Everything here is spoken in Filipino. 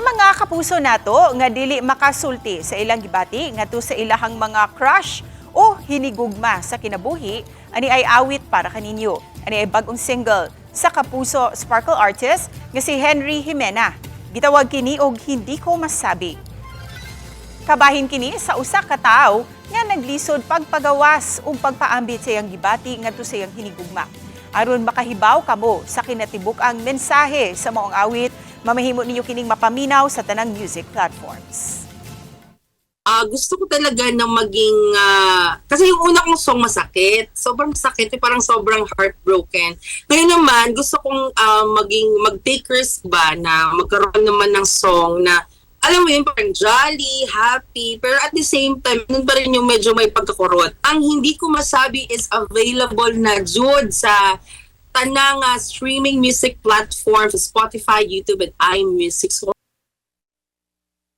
mga kapuso nato nga dili makasulti sa ilang gibati ngadto sa ilahang mga crush o hinigugma sa kinabuhi, ani ay awit para kaninyo. Ani ay bagong single sa kapuso sparkle artist nga si Henry Jimena. Gitawag kini og Hindi Ko Masabi. Kabahin kini sa usa ka tawo nga naglisod pagpagawas ug pagpaambit sa iyang gibati ngadto sa iyang hinigugma. Aron makahibaw kamo sa kinatibuk-ang mensahe sa maong awit, mamahimo ninyo kining mapaminaw sa tanang music platforms. Gusto ko talaga na maging, kasi yung una kong song masakit. Sobrang masakit, parang sobrang heartbroken. Ngayon naman, gusto kong mag-take risk ba na magkaroon naman ng song na, alam mo yun, parang jolly, happy, pero at the same time, nun pa rin yung medyo may pagkakurot. Ang Hindi Ko Masabi is available na jud sa tanang streaming music platform sa Spotify, YouTube, and iMusic. So,